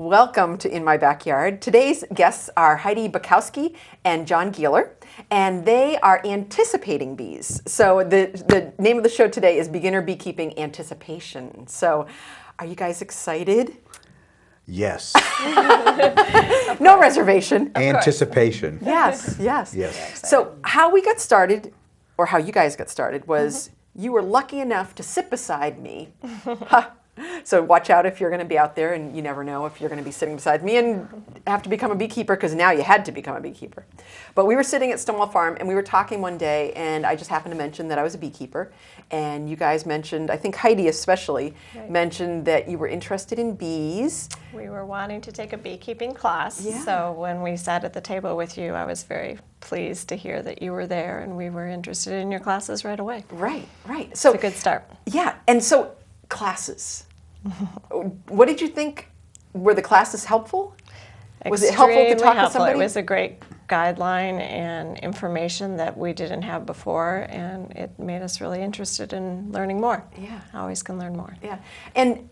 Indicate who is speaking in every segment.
Speaker 1: Welcome to In My Backyard. Today's guests are Heidi Bukowski and John Gieler, and they are anticipating bees. So the name of the show today is Beginner Beekeeping Anticipation. So are you guys excited?
Speaker 2: Yes.
Speaker 1: No reservation.
Speaker 2: Anticipation.
Speaker 1: Yes.
Speaker 2: Yes.
Speaker 1: So how we got started, or how you guys got started, was you were lucky enough to sit beside me. So watch out if you're going to be out there, and you never know if you're going to be sitting beside me and have to become a beekeeper, because now you had to become a beekeeper. But we were sitting at Stonewall Farm, and we were talking one day, and I just happened to mention that I was a beekeeper. And you guys mentioned, I think Heidi especially, mentioned that you were interested in bees.
Speaker 3: We were wanting to take a beekeeping class,
Speaker 1: Yeah.
Speaker 3: so when we sat at the table with you, I was very pleased to hear that you were there, and we were interested in your classes right away.
Speaker 1: Right. So
Speaker 3: It's a good start.
Speaker 1: Yeah, and so classes. What did you think? Were the classes helpful? Was it helpful to talk to somebody?
Speaker 3: It was a great guideline and information that we didn't have before, and it made us really interested in learning more.
Speaker 1: Yeah.
Speaker 3: Always can learn more.
Speaker 1: Yeah, and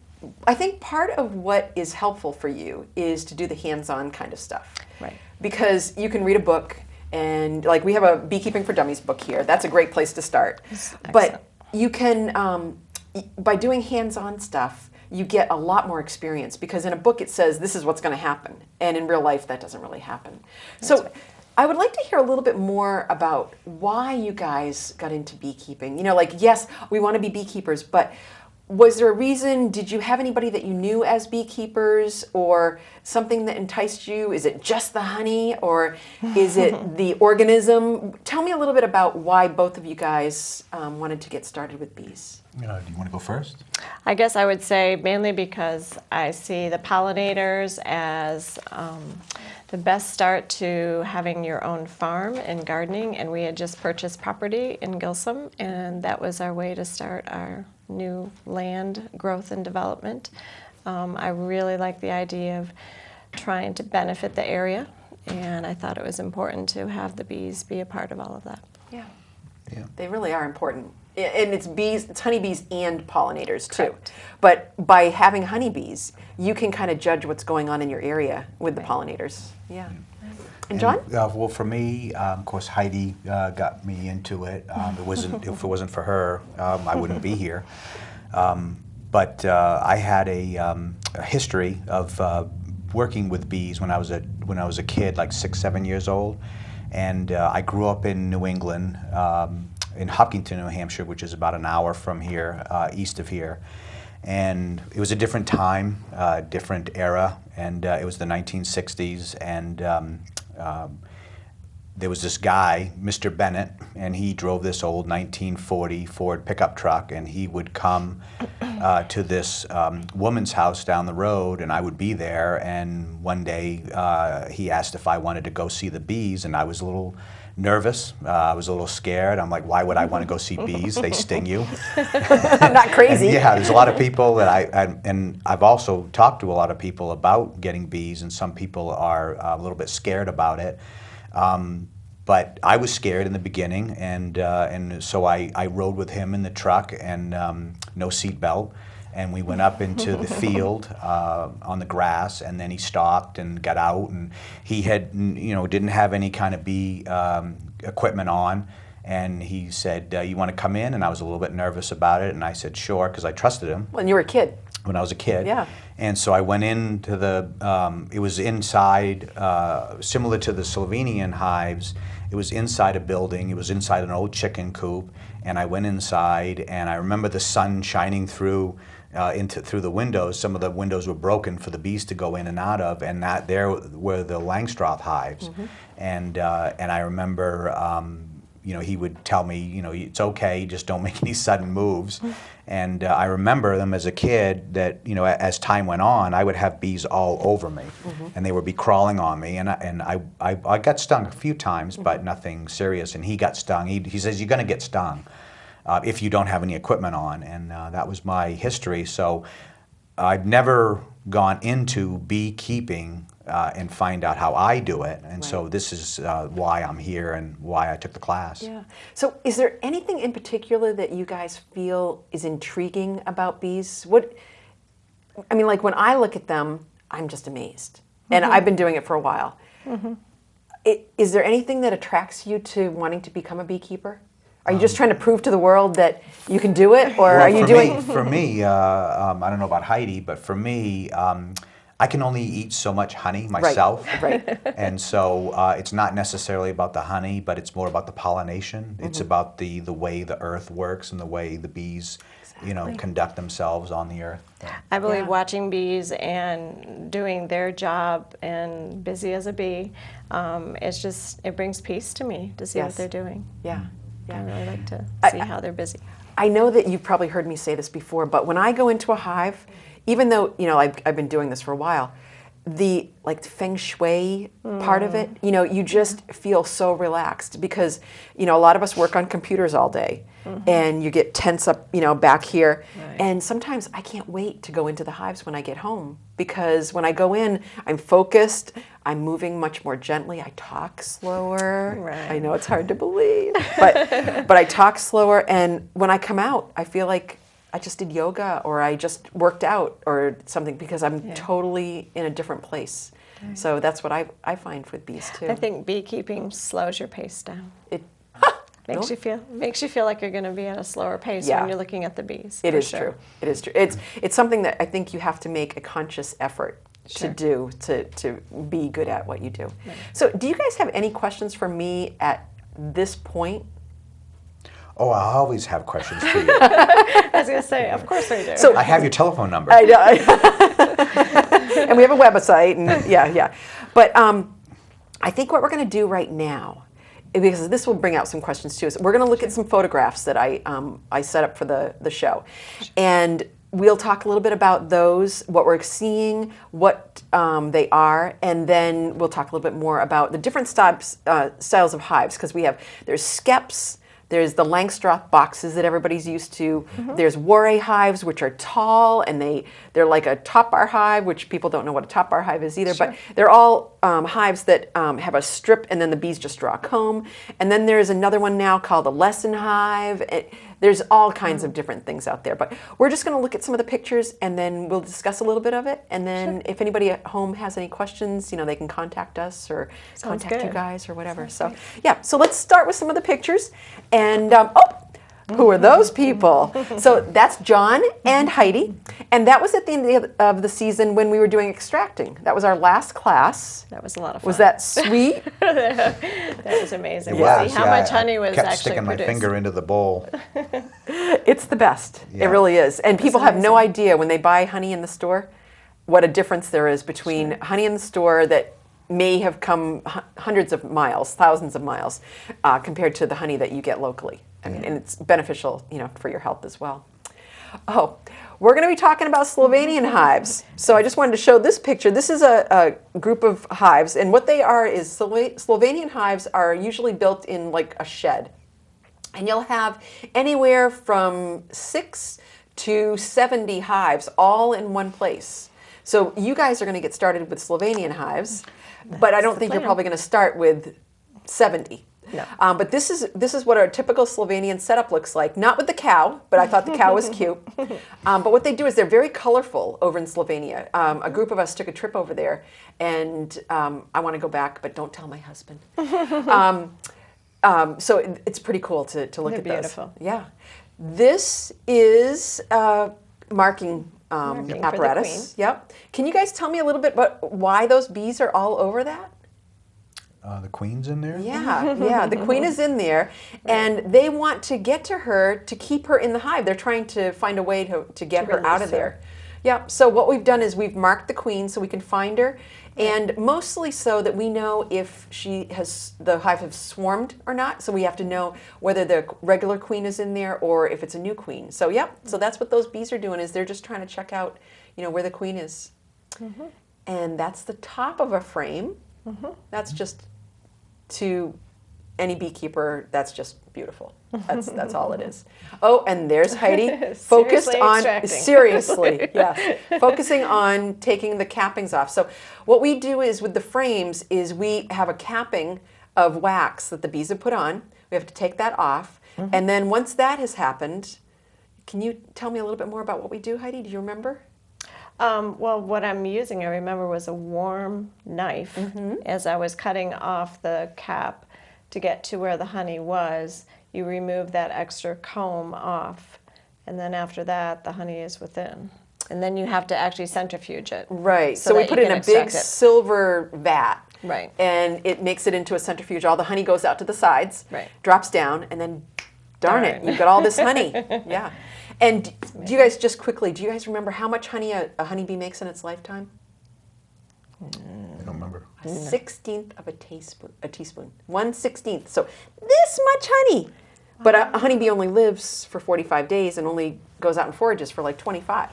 Speaker 1: I think part of what is helpful for you is to do the hands-on kind of stuff.
Speaker 3: Right.
Speaker 1: Because you can read a book, and like we have a Beekeeping for Dummies book here. That's a great place to start. But you can, by doing hands-on stuff, you get a lot more experience, because in a book it says this is what's going to happen, and in real life that doesn't really happen. So I would like to hear a little bit more about why you guys got into beekeeping. You know, like, yes, we want to be beekeepers, but was there a reason? Did you have anybody that you knew as beekeepers, or something that enticed you? Is it just the honey, or is it the organism? Tell me a little bit about why both of you guys wanted to get started with bees.
Speaker 2: Do you want to go first?
Speaker 3: I guess I would say mainly because I see the pollinators as the best start to having your own farm and gardening, and we had just purchased property in Gilsum, and that was our way to start our new land growth and development. I really like the idea of trying to benefit the area, and I thought it was important to have the bees be a part of all of that.
Speaker 1: Yeah.
Speaker 2: Yeah.
Speaker 1: They really are important. And it's bees, it's honeybees and pollinators too.
Speaker 3: Correct.
Speaker 1: But by having honeybees, you can kind of judge what's going on in your area with the pollinators. Yeah. And John?
Speaker 2: Well, for me, of course, Heidi got me into it. If it wasn't for her, I wouldn't be here. But I had a history of working with bees when I was a kid, like 6, 7 years old, and I grew up in New England. In Hopkinton, New Hampshire, which is about an hour from here, east of here. And it was a different time, different era, and it was the 1960s, and there was this guy, Mr. Bennett, and he drove this old 1940 Ford pickup truck, and he would come to this woman's house down the road, and I would be there, and one day he asked if I wanted to go see the bees, and I was a little nervous. I was a little scared. I'm like, why would I want to go see bees? They sting you.
Speaker 1: I'm not crazy.
Speaker 2: Yeah, there's a lot of people that and I've also talked to a lot of people about getting bees, and some people are a little bit scared about it. But I was scared in the beginning, and so I rode with him in the truck, and no seat belt. And we went up into the field on the grass, and then he stopped and got out, and he had, didn't have any kind of bee equipment on, and he said, you want to come in? And I was a little bit nervous about it, and I said, sure, because I trusted him.
Speaker 1: When you were a kid.
Speaker 2: When I was a kid.
Speaker 1: Yeah.
Speaker 2: And so I went into it was inside, similar to the Slovenian hives. It was inside a building. It was inside an old chicken coop, and I went inside, and I remember the sun shining through the windows. Some of the windows were broken for the bees to go in and out of, and that there were the Langstroth hives. And I remember, he would tell me, it's okay, just don't make any sudden moves. And I remember them as a kid that, as time went on, I would have bees all over me, and they would be crawling on me, and I got stung a few times, but nothing serious. And he got stung. He says, you're going to get stung if you don't have any equipment on, and that was my history. So I've never gone into beekeeping and find out how I do it, and so this is why I'm here and why I took the class.
Speaker 1: Yeah. So is there anything in particular that you guys feel is intriguing about bees? Like when I look at them, I'm just amazed. And I've been doing it for a while. Is there anything that attracts you to wanting to become a beekeeper? Are you just trying to prove to the world that you can do it, or are you doing?
Speaker 2: For me, I don't know about Heidi, but for me, I can only eat so much honey myself.
Speaker 1: Right.
Speaker 2: And so it's not necessarily about the honey, but it's more about the pollination. It's about the way the earth works and the way the bees, conduct themselves on the earth.
Speaker 3: I believe watching bees and doing their job and busy as a bee, it brings peace to me to see what they're doing.
Speaker 1: Yeah.
Speaker 3: I really like to see how they're busy.
Speaker 1: I know that you've probably heard me say this before, but when I go into a hive, even though I've been doing this for a while, the feng shui part of it, you just feel so relaxed because a lot of us work on computers all day, and you get tense up back here, and sometimes I can't wait to go into the hives when I get home because when I go in, I'm focused. I'm moving much more gently. I talk slower.
Speaker 3: Right.
Speaker 1: I know it's hard to believe, but I talk slower, and when I come out, I feel like I just did yoga or I just worked out or something because I'm totally in a different place. Right. So that's what I find with bees too.
Speaker 3: I think beekeeping slows your pace down.
Speaker 1: It
Speaker 3: makes you feel like you're going to be at a slower pace when you're looking at the bees.
Speaker 1: It is true. It is true. It's something that I think you have to make a conscious effort to do to be good at what you do. Right. So do you guys have any questions for me at this point?
Speaker 2: Oh, I always have questions for you.
Speaker 3: I was going to say, of course we do.
Speaker 2: So I have your telephone number.
Speaker 1: I know. And we have a website, and But I think what we're going to do right now, because this will bring out some questions too, is we're going to look at some photographs that I set up for the show. And we'll talk a little bit about those, what we're seeing, what they are, and then we'll talk a little bit more about the different styles of hives, because there's skeps, there's the Langstroth boxes that everybody's used to. There's Warre hives, which are tall, and they're like a top bar hive, which people don't know what a top bar hive is either, but they're all hives that have a strip and then the bees just draw a comb. And then there's another one now called a lesson hive. There's all kinds of different things out there, but we're just going to look at some of the pictures and then we'll discuss a little bit of it. And then if anybody at home has any questions, they can contact us or contact you guys or whatever. So so let's start with some of the pictures. And who are those people? So that's John and Heidi, and that was at the end of the season when we were doing extracting. That was our last class.
Speaker 3: That was a lot of fun.
Speaker 1: Was that sweet?
Speaker 3: That was amazing.
Speaker 2: Yeah,
Speaker 3: See how much honey was
Speaker 2: kept
Speaker 3: actually
Speaker 2: sticking
Speaker 3: produced.
Speaker 2: my finger into the bowl.
Speaker 1: It's the best. It really is. And people have no idea when they buy honey in the store what a difference there is between honey in the store that may have come hundreds of miles, thousands of miles, compared to the honey that you get locally. And it's beneficial, for your health as well. Oh, we're going to be talking about Slovenian hives. So I just wanted to show this picture. This is a group of hives, and what they are is Slovenian hives are usually built in like a shed. And you'll have anywhere from 6 to 70 hives all in one place. So you guys are going to get started with Slovenian hives, but I don't think you're probably going to start with 70.
Speaker 3: No.
Speaker 1: But this is what a typical Slovenian setup looks like. Not with the cow, but I thought the cow was cute. But what they do is they're very colorful over in Slovenia. A group of us took a trip over there, and I want to go back, but don't tell my husband. So it's pretty cool to look
Speaker 3: They're
Speaker 1: at
Speaker 3: beautiful.
Speaker 1: those. Yeah. This is marking
Speaker 3: Marking
Speaker 1: apparatus.
Speaker 3: for the queen.
Speaker 1: Yep. Can you guys tell me a little bit about why those bees are all over that?
Speaker 2: The queen's in there?
Speaker 1: Yeah, the queen is in there, and they want to get to her to keep her in the hive. They're trying to find a way to get her out of there. Yeah, so what we've done is we've marked the queen so we can find her, and mostly so that we know if the hive has swarmed or not, so we have to know whether the regular queen is in there or if it's a new queen. So so that's what those bees are doing, is they're just trying to check out, where the queen is. And that's the top of a frame. That's just, to any beekeeper, that's just beautiful. That's all it is. Oh, and there's Heidi, focused on seriously, focusing on taking the cappings off. So what we do is with the frames is we have a capping of wax that the bees have put on. We have to take that off, and then once that has happened, can you tell me a little bit more about what we do, Heidi? Do you remember?
Speaker 3: Well, what I'm using, I remember, was a warm knife as I was cutting off the cap to get to where the honey was. You remove that extra comb off, and then after that, the honey is within. And then you have to actually centrifuge it.
Speaker 1: Right. So we
Speaker 3: that
Speaker 1: put
Speaker 3: you
Speaker 1: it in
Speaker 3: can
Speaker 1: a big
Speaker 3: extract it.
Speaker 1: silver vat.
Speaker 3: Right.
Speaker 1: And it makes it into a centrifuge. All the honey goes out to the sides,
Speaker 3: Right.
Speaker 1: drops down, and then darn it,
Speaker 3: Darn.
Speaker 1: you've got all this honey. Yeah. And do you guys, just quickly, do you guys remember how much honey a honeybee makes in its lifetime?
Speaker 2: I don't remember.
Speaker 1: A 1/16 of a teaspoon. 1/16. So this much honey. But a honeybee only lives for 45 days and only goes out and forages for like 25.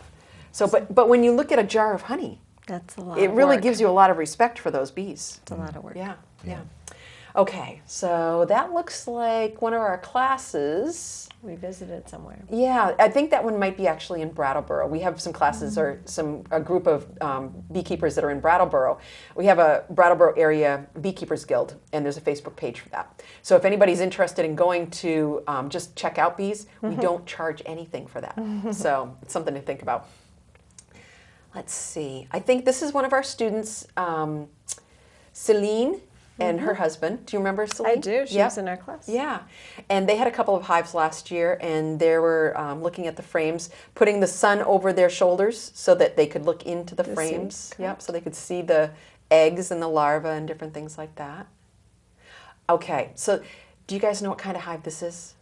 Speaker 1: So, but when you look at a jar of honey,
Speaker 3: That's a lot
Speaker 1: it
Speaker 3: of
Speaker 1: really
Speaker 3: work.
Speaker 1: gives you a lot of respect for those bees.
Speaker 3: It's a lot of work.
Speaker 1: Yeah, yeah. Okay, so that looks like one of our classes.
Speaker 3: We visited somewhere.
Speaker 1: Yeah, I think that one might be actually in Brattleboro. We have some classes or a group of beekeepers that are in Brattleboro. We have a Brattleboro area beekeepers guild, and there's a Facebook page for that. So if anybody's interested in going to just check out bees, we don't charge anything for that. So it's something to think about. Let's see. I think this is one of our students, Celine and her husband. Do you remember Celine?
Speaker 3: I do. She was in our class.
Speaker 1: Yeah. And they had a couple of hives last year, and they were looking at the frames, putting the sun over their shoulders so that they could look into the frames. Yep, so they could see the eggs and the larvae and different things like that. Okay, so do you guys know what kind of hive this is?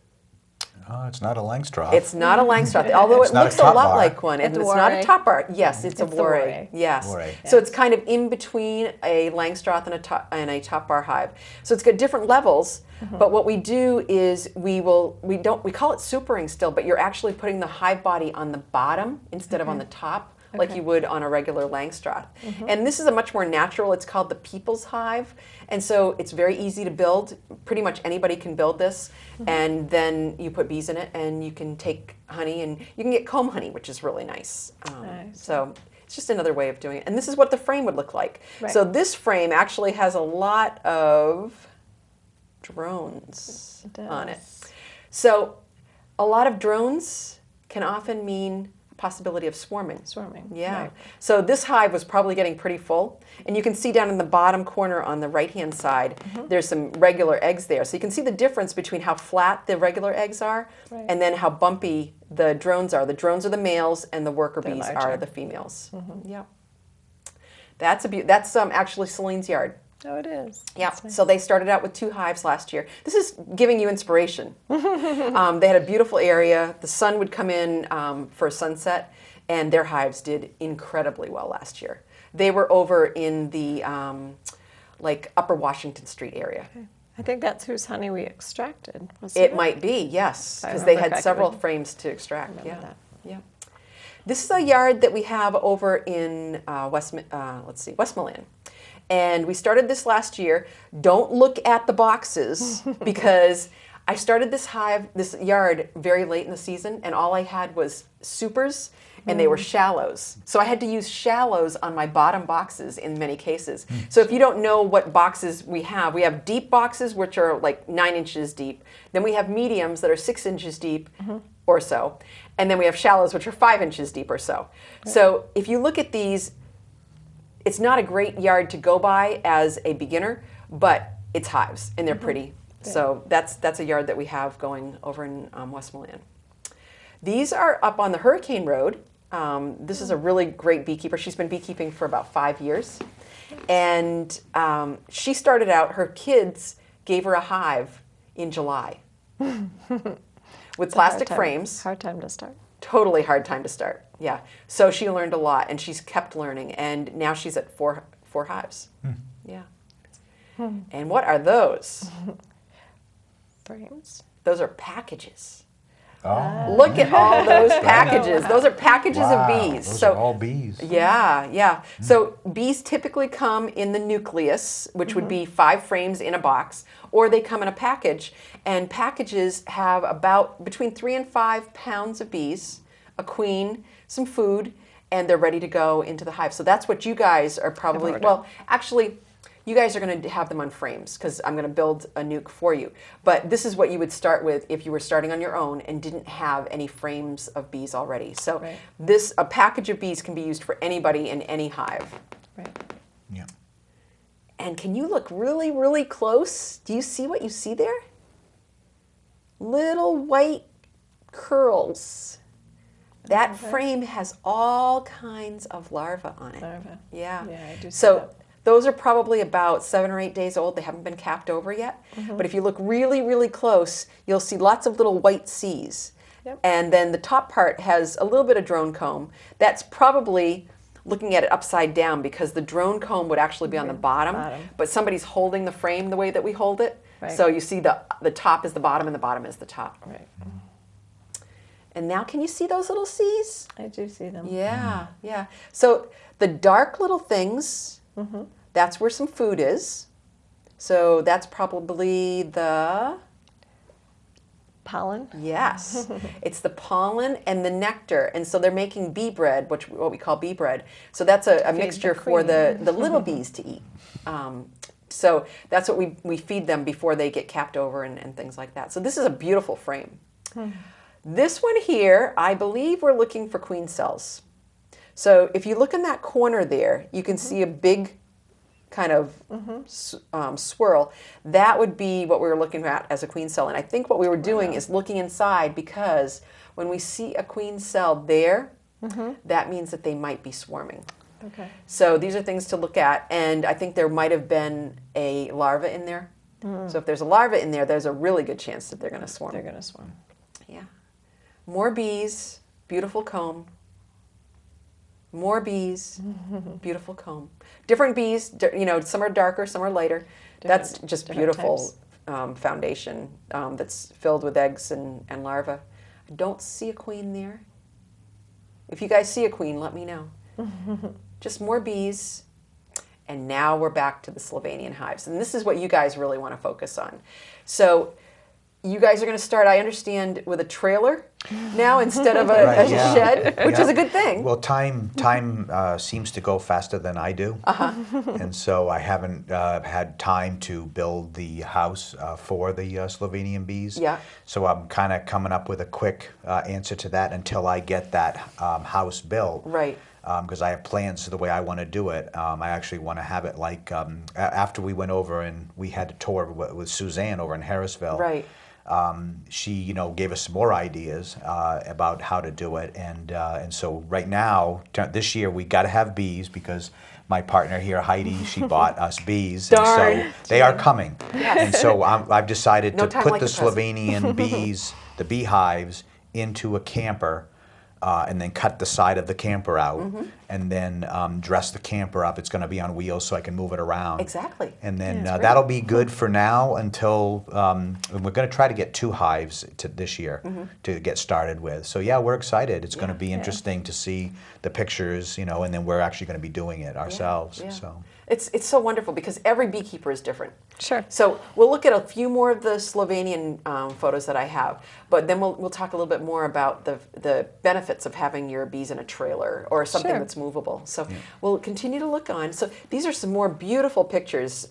Speaker 2: It's not a Langstroth.
Speaker 1: It's not a Langstroth, although
Speaker 2: It's
Speaker 1: it
Speaker 2: not a
Speaker 1: looks a
Speaker 2: top
Speaker 1: lot
Speaker 2: bar.
Speaker 1: like one. And
Speaker 3: It's
Speaker 1: it's
Speaker 3: a
Speaker 1: not a
Speaker 3: Warray.
Speaker 1: top bar. Yes, it's a
Speaker 3: It's the
Speaker 1: Warray.
Speaker 3: Warray.
Speaker 1: Yes.
Speaker 2: Warray.
Speaker 1: So it's kind of in between a Langstroth and a top bar hive. So it's got different levels. But what we do is we call it supering still, but you're actually putting the hive body on the bottom instead of on the top, like you would on a regular Langstroth. And this is a much more natural, it's called the people's hive. And so it's very easy to build. Pretty much anybody can build this. And then you put bees in it, and you can take honey, and you can get comb honey, which is really nice.
Speaker 3: Nice.
Speaker 1: So it's just another way of doing it. And this is what the frame would look like.
Speaker 3: Right.
Speaker 1: So this frame actually has a lot of drones on it. So a lot of drones can often mean possibility of swarming.
Speaker 3: Swarming.
Speaker 1: Yeah.
Speaker 3: Right.
Speaker 1: So this hive was probably getting pretty full. And you can see down in the bottom corner on the right-hand side, there's some regular eggs there. So you can see the difference between how flat the regular eggs are
Speaker 3: Right.
Speaker 1: and then how bumpy the drones are. The drones are the males and the worker
Speaker 3: They're
Speaker 1: bees
Speaker 3: larger.
Speaker 1: are the females. Yep. That's actually Celine's yard.
Speaker 3: Oh, it is.
Speaker 1: Yeah,
Speaker 3: That's nice.
Speaker 1: so they started out with 2 hives last year. This is giving you inspiration. They had a beautiful area. The sun would come in for sunset, and their hives did incredibly well last year. They were over in the like Upper Washington Street area.
Speaker 3: Okay. I think that's whose honey we extracted.
Speaker 1: It might be, yes,
Speaker 3: If I
Speaker 1: because they
Speaker 3: remember
Speaker 1: had several
Speaker 3: correctly.
Speaker 1: frames to extract.
Speaker 3: Remember
Speaker 1: Yeah,
Speaker 3: that.
Speaker 1: yeah. This is a yard that we have over in Westmoreland. And we started this last year. Don't look at the boxes because I started this yard very late in the season, and all I had was supers, and they were shallows. So I had to use shallows on my bottom boxes in many cases. So if you don't know what boxes we have deep boxes, which are like 9 inches deep. Then we have mediums that are 6 inches deep or so. And then we have shallows, which are 5 inches deep or so. So if you look at these, it's not a great yard to go by as a beginner, but it's hives, and they're pretty.
Speaker 3: Yeah.
Speaker 1: So that's a yard that we have going over in Westmoreland. These are up on the Hurricane Road. This is a really great beekeeper. She's been beekeeping for about 5 years. And she started out, her kids gave her a hive in July with plastic frames.
Speaker 3: Hard time to start.
Speaker 1: Totally hard time to start. Yeah. So she learned a lot, and she's kept learning, and now she's at four hives. Yeah. And what are those?
Speaker 3: Frames.
Speaker 1: Those are packages.
Speaker 2: Oh.
Speaker 1: Look at all those packages. Those are packages
Speaker 2: Wow,
Speaker 1: of bees.
Speaker 2: Those
Speaker 1: So
Speaker 2: are all bees.
Speaker 1: yeah, yeah. So bees typically come in the nucleus, which would be 5 frames in a box, or they come in a package. And packages have about between 3 and 5 pounds of bees, a queen, some food, and they're ready to go into the hive. So that's what you guys are probably,
Speaker 3: ordered.
Speaker 1: well, actually, you guys are going to have them on frames because I'm going to build a nuke for you. But this is what you would start with if you were starting on your own and didn't have any frames of bees already. So a package of bees can be used for anybody in any hive.
Speaker 3: Right.
Speaker 2: Yeah.
Speaker 1: And can you look really, really close? Do you see what you see there? Little white curls. That frame has all kinds of larvae on it. Yeah.
Speaker 3: Yeah, I do see
Speaker 1: so
Speaker 3: that.
Speaker 1: those are probably about 7 or 8 days old. They haven't been capped over yet. But if you look really, really close, you'll see lots of little white C's.
Speaker 3: Yep.
Speaker 1: And then the top part has a little bit of drone comb. That's probably looking at it upside down because the drone comb would actually be on the bottom, but somebody's holding the frame the way that we hold it.
Speaker 3: Right.
Speaker 1: So you see the top is the bottom and the bottom is the top.
Speaker 3: Right.
Speaker 1: And now can you see those little C's?
Speaker 3: I do see them.
Speaker 1: Yeah, yeah. So the dark little things, that's where some food is. So that's probably the...
Speaker 3: Pollen?
Speaker 1: Yes. It's the pollen and the nectar. And so they're making bee bread, what we call bee bread. So that's a mixture for the little bees to eat. So that's what we feed them before they get capped over and things like that. So this is a beautiful frame. This one here, I believe we're looking for queen cells. So if you look in that corner there, you can see a big kind of swirl. That would be what we were looking at as a queen cell. And I think what we were doing is looking inside because when we see a queen cell there, that means that they might be swarming.
Speaker 3: Okay.
Speaker 1: So these are things to look at. And I think there might have been a larva in there. So if there's a larva in there, there's a really good chance that they're going to swarm.
Speaker 3: They're going to swarm.
Speaker 1: Yeah. More bees, beautiful comb. More bees, beautiful comb. Different bees, some are darker, some are lighter. That's just beautiful foundation that's filled with eggs and larvae. I don't see a queen there. If you guys see a queen, let me know. Just more bees. And now we're back to the Slovenian hives. And this is what you guys really want to focus on. So you guys are going to start, I understand, with a trailer now instead of a shed, which is a good thing.
Speaker 2: Well, time seems to go faster than I do. And so I haven't had time to build the house for the Slovenian bees.
Speaker 1: Yeah.
Speaker 2: So I'm kind of coming up with a quick answer to that until I get that house built.
Speaker 1: Right.
Speaker 2: Because I have plans to the way I want to do it. I actually want to have it like after we went over and we had a tour with Suzanne over in Harrisville.
Speaker 1: Right.
Speaker 2: She, gave us some more ideas about how to do it, and so right now, this year, we got to have bees because my partner here, Heidi, she bought us bees,
Speaker 1: Darn.
Speaker 2: and so they are coming.
Speaker 1: Yes.
Speaker 2: And so I've decided
Speaker 1: No
Speaker 2: to
Speaker 1: time
Speaker 2: put
Speaker 1: like
Speaker 2: the
Speaker 1: the present.
Speaker 2: Slovenian bees, the beehives, into a camper. And then cut the side of the camper out, and then dress the camper up. It's going to be on wheels so I can move it around.
Speaker 1: Exactly.
Speaker 2: And then
Speaker 3: Yeah,
Speaker 2: that'll be good for now until we're going to try to get 2 hives this year to get started with. So yeah, we're excited. It's going to be interesting to see the pictures, and then we're actually going to be doing it ourselves.
Speaker 1: Yeah.
Speaker 2: So
Speaker 1: It's so wonderful because every beekeeper is different.
Speaker 3: Sure.
Speaker 1: So we'll look at a few more of the Slovenian photos that I have, but then we'll talk a little bit more about the benefits of having your bees in a trailer or something
Speaker 3: Sure.
Speaker 1: that's movable. So we'll continue to look on. So these are some more beautiful pictures.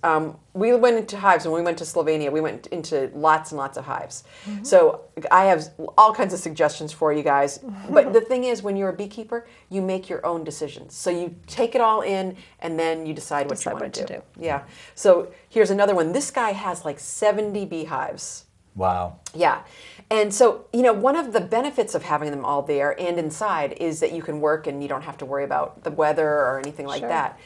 Speaker 1: We went into hives when we went to Slovenia. We went into lots and lots of hives. So I have all kinds of suggestions for you guys. But the thing is, when you're a beekeeper, you make your own decisions. So you take it all in and then you decide what you want to do. Yeah. So here's another one. This guy has like 70 beehives.
Speaker 2: wow.
Speaker 1: Yeah. And so, one of the benefits of having them all there and inside is that you can work and you don't have to worry about the weather or anything like that.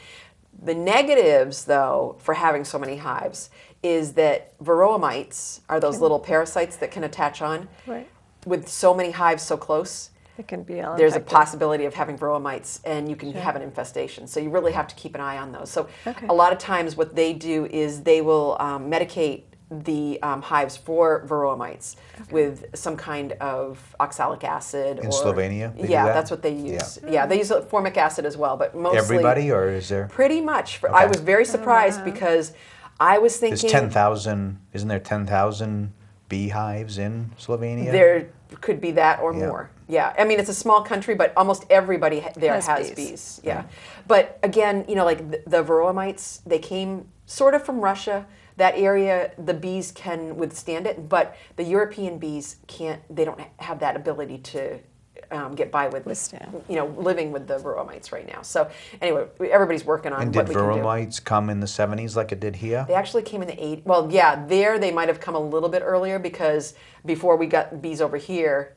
Speaker 1: The negatives, though, for having so many hives is that varroa mites are those little parasites that can attach on.
Speaker 3: Right.
Speaker 1: With so many hives so close,
Speaker 3: It can be all
Speaker 1: there's a
Speaker 3: infected.
Speaker 1: possibility of having varroa mites and you can have an infestation. So you really have to keep an eye on those. So a lot of times what they do is they will medicate the hives for varroa mites with some kind of oxalic acid.
Speaker 2: In Slovenia, they do
Speaker 1: Yeah,
Speaker 2: that?
Speaker 1: that's what they use. Yeah, they use formic acid as well, but mostly...
Speaker 2: Everybody, or is there?
Speaker 1: Pretty much. I was very surprised because I was
Speaker 2: There's
Speaker 1: thinking...
Speaker 2: 10,000, isn't there 10,000 beehives in Slovenia?
Speaker 1: There could be that or
Speaker 2: Yeah.
Speaker 1: more. Yeah, I mean, it's a small country, but almost everybody there has
Speaker 3: Has
Speaker 1: bees.
Speaker 3: bees.
Speaker 1: Yeah. But again, like the varroa mites, they came sort of from Russia. That area, the bees can withstand it, but the European bees can't. They don't have that ability to get by with,
Speaker 3: Withstand.
Speaker 1: living with the varroa mites right now. So anyway, everybody's working on
Speaker 2: And
Speaker 1: what
Speaker 2: did
Speaker 1: we can do.
Speaker 2: varroa mites come in the 70s like it did here?
Speaker 1: They actually came in the 80s. Well, yeah, there they might have come a little bit earlier because before we got bees over here,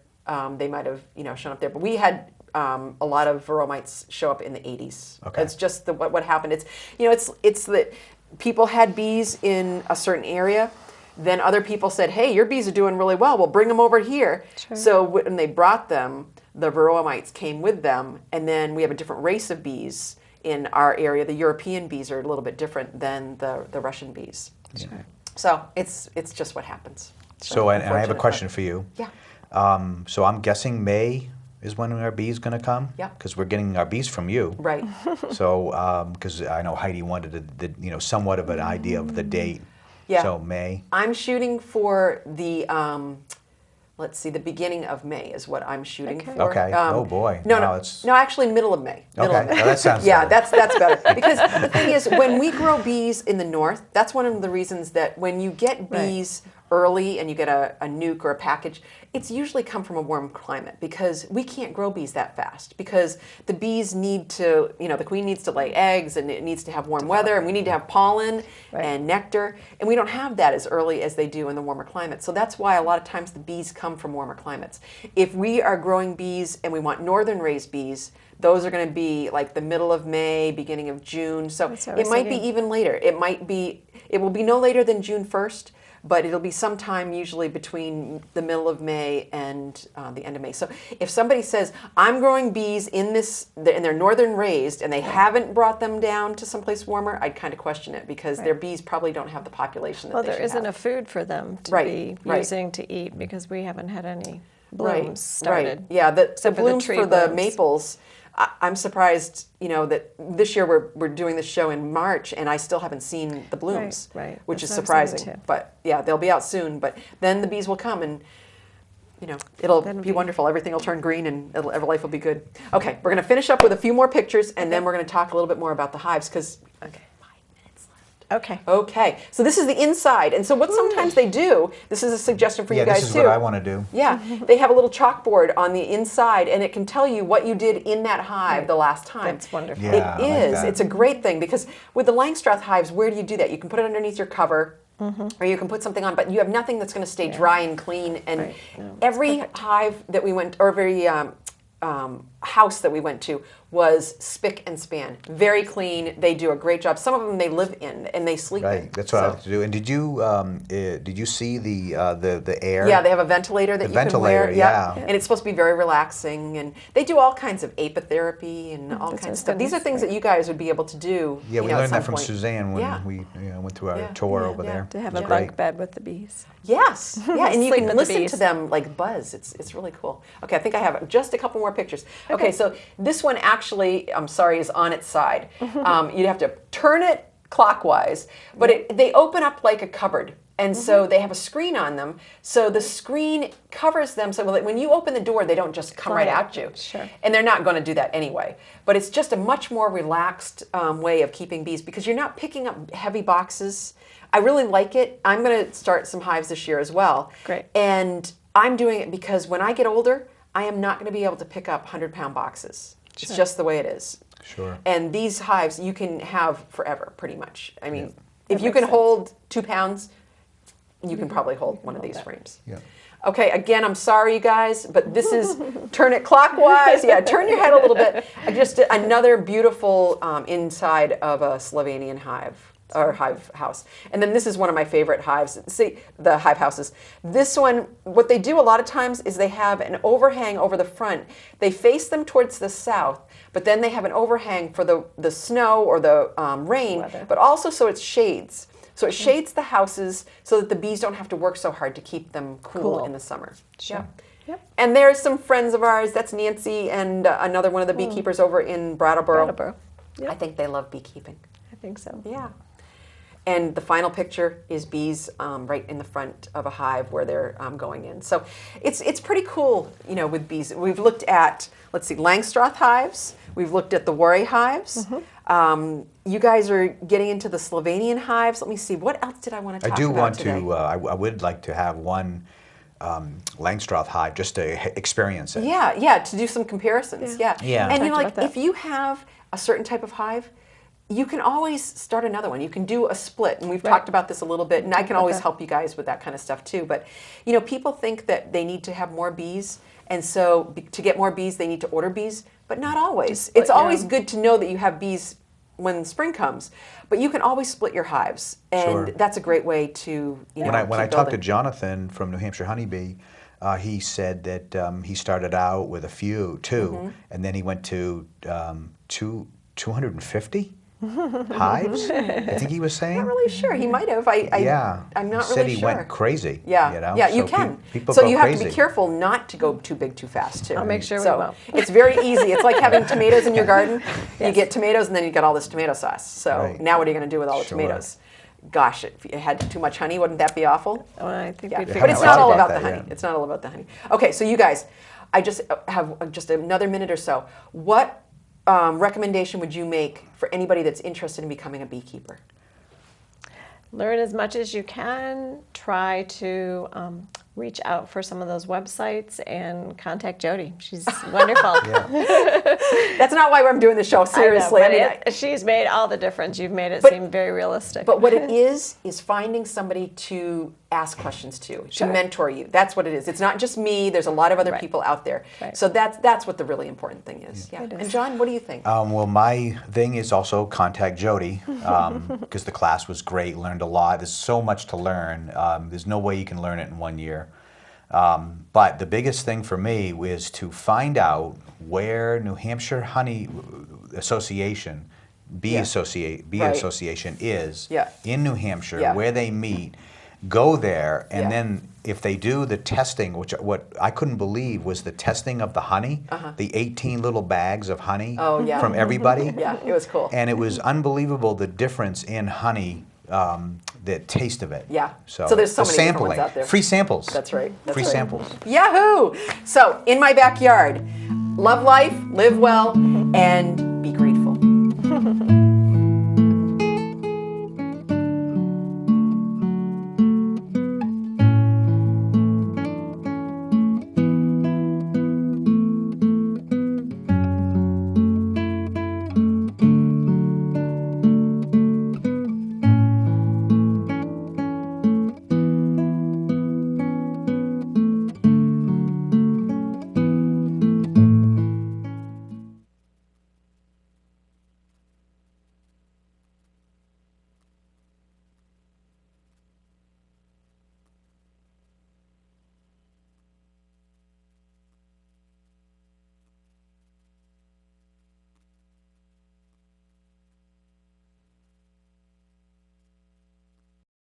Speaker 1: they might have shown up there. But we had a lot of varroa mites show up in the 80s.
Speaker 2: Okay.
Speaker 1: It's just what happened. It's that people had bees in a certain area. Then other people said, "Hey, your bees are doing really well. We'll bring them over here."
Speaker 3: Sure.
Speaker 1: So when they brought them, the varroa mites came with them, and then we have a different race of bees in our area. The European bees are a little bit different than the Russian bees.
Speaker 3: Sure.
Speaker 1: So it's just what happens.
Speaker 2: So, and I have a
Speaker 1: unfortunate,
Speaker 2: question
Speaker 1: but-
Speaker 2: for you.
Speaker 1: Yeah.
Speaker 2: So I'm guessing May is when our bees going to come?
Speaker 1: Yeah.
Speaker 2: Because we're getting our bees from you.
Speaker 1: Right.
Speaker 2: So, because I know Heidi wanted somewhat of an idea of the date.
Speaker 1: Yeah.
Speaker 2: So May.
Speaker 1: I'm shooting for the the beginning of May is what I'm shooting
Speaker 3: Okay.
Speaker 1: for.
Speaker 2: Okay. Oh, boy.
Speaker 1: No,
Speaker 2: Wow,
Speaker 1: no,
Speaker 2: it's-
Speaker 1: no. Actually, middle of May. Middle
Speaker 2: Okay.
Speaker 1: of May.
Speaker 2: Well, that sounds
Speaker 1: Yeah,
Speaker 2: better.
Speaker 1: that's better because the thing is, when we grow bees in the north, that's one of the reasons that when you get bees early and you get a nuke or a package, it's usually come from a warm climate because we can't grow bees that fast because the bees need to, the queen needs to lay eggs and it needs to have warm weather and we need to have pollen and nectar, and we don't have that as early as they do in the warmer climate. So that's why a lot of times the bees come from warmer climates. If we are growing bees and we want northern raised bees, those are going to be like the middle of May, beginning of June. So
Speaker 3: That's what I
Speaker 1: it
Speaker 3: was
Speaker 1: might be
Speaker 3: thinking.
Speaker 1: even later. It will be no later than June 1st, but it'll be sometime usually between the middle of May and the end of May. So if somebody says, I'm growing bees and they're northern raised and they haven't brought them down to someplace warmer, I'd kind of question it because their bees probably don't have the population that
Speaker 3: Well,
Speaker 1: they
Speaker 3: there
Speaker 1: should
Speaker 3: isn't
Speaker 1: have.
Speaker 3: a food for them to
Speaker 1: Right,
Speaker 3: be
Speaker 1: right.
Speaker 3: using to eat because we haven't had any blooms started.
Speaker 1: Right. Yeah, the
Speaker 3: except for the
Speaker 1: blooms
Speaker 3: tree
Speaker 1: for the
Speaker 3: blooms.
Speaker 1: maples. I'm surprised, that this year we're doing this show in March and I still haven't seen the blooms,
Speaker 3: right.
Speaker 1: which
Speaker 3: That's
Speaker 1: is
Speaker 3: what I'm
Speaker 1: surprising.
Speaker 3: saying, too.
Speaker 1: But yeah, they'll be out soon. But then the bees will come and it'll
Speaker 3: That'll
Speaker 1: be
Speaker 3: be-
Speaker 1: wonderful. Everything will turn green and life will be good. Okay, we're going to finish up with a few more pictures and then we're going to talk a little bit more about the hives because 5 minutes left.
Speaker 3: Okay.
Speaker 1: Okay, so this is the inside. And so what sometimes they do, this is a suggestion for you guys
Speaker 2: this is
Speaker 1: too.
Speaker 2: what I want to do.
Speaker 1: Yeah, they have a little chalkboard on the inside, and it can tell you what you did in that hive the last time.
Speaker 3: That's wonderful.
Speaker 2: Yeah,
Speaker 1: It
Speaker 2: I like
Speaker 1: is.
Speaker 2: that.
Speaker 1: It's a great thing because with the Langstroth hives, where do you do that? You can put it underneath your cover, or you can put something on, but you have nothing that's going to stay dry and clean. And
Speaker 3: Right. No,
Speaker 1: every hive that we went, or every house that we went to was spick and span, very clean. They do a great job. Some of them they live in and they sleep in.
Speaker 2: Right. That's what I
Speaker 1: So-
Speaker 2: like to do. And did you see the air?
Speaker 1: Yeah, they have a ventilator that
Speaker 2: The
Speaker 1: you can wear.
Speaker 2: ventilator, yeah.
Speaker 1: And it's supposed to be very relaxing. And they do all kinds of apitherapy and all
Speaker 3: That's
Speaker 1: kinds of
Speaker 3: what
Speaker 1: stuff. These are things that you guys would be able to do.
Speaker 2: Yeah, we
Speaker 1: at
Speaker 2: learned
Speaker 1: some
Speaker 2: that from
Speaker 1: point.
Speaker 2: Suzanne when
Speaker 1: Yeah.
Speaker 2: we went through our
Speaker 1: Yeah.
Speaker 2: tour
Speaker 1: Yeah,
Speaker 2: over
Speaker 1: yeah.
Speaker 2: there.
Speaker 3: To have
Speaker 2: It
Speaker 3: a
Speaker 2: was
Speaker 3: bunk
Speaker 2: great.
Speaker 3: bed with the bees.
Speaker 1: Yes, yeah, and you
Speaker 3: Sleep
Speaker 1: can
Speaker 3: with the
Speaker 1: listen to
Speaker 3: bees.
Speaker 1: them like buzz. It's really cool. Okay, I think I have just a couple more pictures. Okay, so this one actually, I'm sorry, is on its side. You'd have to turn it clockwise, but they open up like a cupboard. And so they have a screen on them. So the screen covers them so that when you open the door, they don't just come right
Speaker 3: Right.
Speaker 1: at you.
Speaker 3: Sure.
Speaker 1: And they're not going to do that anyway. But it's just a much more relaxed way of keeping bees because you're not picking up heavy boxes. I really like it. I'm going to start some hives this year as well.
Speaker 3: Great.
Speaker 1: And I'm doing it because when I get older, I am not going to be able to pick up 100-pound boxes. It's
Speaker 3: Sure.
Speaker 1: just the way it is.
Speaker 2: Sure.
Speaker 1: And these hives you can have forever, pretty much. I mean, if
Speaker 3: That
Speaker 1: you
Speaker 3: makes
Speaker 1: can
Speaker 3: sense.
Speaker 1: hold 2 pounds, you can probably hold one of
Speaker 3: hold
Speaker 1: these
Speaker 3: that.
Speaker 1: frames.
Speaker 2: Yeah.
Speaker 1: Okay, again, I'm sorry, you guys, but this is turn it clockwise. Yeah, turn your head a little bit. I just did another beautiful inside of a Slovenian hive. Or hive house. And then this is one of my favorite hives. See, the hive houses. This one, what they do a lot of times is they have an overhang over the front. They face them towards the south, but then they have an overhang for the snow or the rain,
Speaker 3: Weather.
Speaker 1: but also so it shades. So it shades the houses so that the bees don't have to work so hard to keep them cool. In the summer.
Speaker 3: Sure. Yep.
Speaker 1: And there's some friends of ours. That's Nancy and another one of the beekeepers over in Brattleboro.
Speaker 3: Brattleboro. Yep.
Speaker 1: I think they love beekeeping.
Speaker 3: I think so.
Speaker 1: Yeah. And the final picture is bees right in the front of a hive where they're going in. So it's pretty cool, with bees. We've looked at, let's see, Langstroth hives. We've looked at the Warre hives. You guys are getting into the Slovenian hives. Let me see. What else did I want to
Speaker 2: I
Speaker 1: talk
Speaker 2: do
Speaker 1: about
Speaker 2: want
Speaker 1: today?
Speaker 2: to. I would like to have one Langstroth hive just to experience it.
Speaker 1: Yeah, to do some comparisons. Yeah.
Speaker 2: Yeah.
Speaker 1: And you know,
Speaker 3: Talked
Speaker 1: like
Speaker 3: about that.
Speaker 1: if you have a certain type of hive, you can always start another one. You can do a split, and we've talked about this a little bit, and I can always help you guys with that kind of stuff too. But you know, people think that they need to have more bees, and so to get more bees, they need to order bees, but not always.
Speaker 3: split
Speaker 1: It's
Speaker 3: your
Speaker 1: always
Speaker 3: own.
Speaker 1: good to know that you have bees when spring comes, but you can always split your hives, and
Speaker 2: Sure.
Speaker 1: that's a great way to
Speaker 2: When I
Speaker 1: keep
Speaker 2: talked to
Speaker 1: building.
Speaker 2: Jonathan from New Hampshire Honeybee, he said that he started out with a few, two, and then he went to 250 hives. I think he was saying.
Speaker 1: I'm not really sure. He might have.
Speaker 2: Yeah.
Speaker 1: I'm not
Speaker 2: he said
Speaker 1: really
Speaker 2: he
Speaker 1: sure.
Speaker 2: went crazy.
Speaker 1: Yeah,
Speaker 2: You know?
Speaker 1: yeah, you
Speaker 2: So
Speaker 1: can.
Speaker 2: people
Speaker 1: So
Speaker 2: go
Speaker 1: you have
Speaker 2: crazy.
Speaker 1: to be careful not to go too big too fast too.
Speaker 3: I'll make sure we
Speaker 1: so
Speaker 3: won't.
Speaker 1: It's very easy. It's like having tomatoes in your garden. You get tomatoes and then you get all this tomato sauce. So
Speaker 2: Right.
Speaker 1: now what are you going to do with all the
Speaker 2: Sure.
Speaker 1: tomatoes? Gosh, if you had too much honey, wouldn't that be awful?
Speaker 3: Well, I think
Speaker 1: Yeah,
Speaker 3: we figured
Speaker 1: but it's
Speaker 3: out
Speaker 1: not
Speaker 3: what
Speaker 1: all
Speaker 3: to
Speaker 1: about
Speaker 3: do.
Speaker 1: the
Speaker 2: that,
Speaker 1: honey.
Speaker 2: yeah.
Speaker 1: It's not all about the honey. Okay, so you guys, I just have just another minute or so. What recommendation would you make for anybody that's interested in becoming a beekeeper?
Speaker 3: Learn as much as you can. Try to reach out for some of those websites and contact Jody. She's wonderful.
Speaker 1: That's not why I'm doing the show. Seriously,
Speaker 3: I know, but she's made all the difference. You've made it
Speaker 1: But-
Speaker 3: seem very realistic.
Speaker 1: But what it is finding somebody to ask questions to
Speaker 3: Sure.
Speaker 1: mentor you. That's what it is. It's not just me. There's a lot of other
Speaker 3: Right.
Speaker 1: people out there.
Speaker 3: Right.
Speaker 1: So that's what the really important thing is. Yeah.
Speaker 3: It is.
Speaker 1: And John, what do you think?
Speaker 2: Well, my thing is also contact Jody because the class was great. Learned a lot. There's so much to learn. There's no way you can learn it in 1 year. But the biggest thing for me was to find out where New Hampshire Honey Association, Bee
Speaker 1: Yeah. Right.
Speaker 2: Association is
Speaker 1: Yeah.
Speaker 2: in New Hampshire,
Speaker 1: Yeah.
Speaker 2: where they meet. Go there, and
Speaker 1: Yeah.
Speaker 2: then if they do the testing, which what I couldn't believe was the testing of the honey, the 18 little bags of honey
Speaker 1: Oh, yeah.
Speaker 2: from everybody.
Speaker 1: Yeah, it was cool.
Speaker 2: And it was unbelievable the difference in honey, the taste of it.
Speaker 1: Yeah.
Speaker 2: So,
Speaker 1: So there's so
Speaker 2: the
Speaker 1: many different
Speaker 2: sampling.
Speaker 1: ones out there.
Speaker 2: Free samples.
Speaker 1: That's right. That's
Speaker 2: Free
Speaker 1: right.
Speaker 2: samples.
Speaker 1: Yahoo! So in my backyard, love life, live well, and be greedy.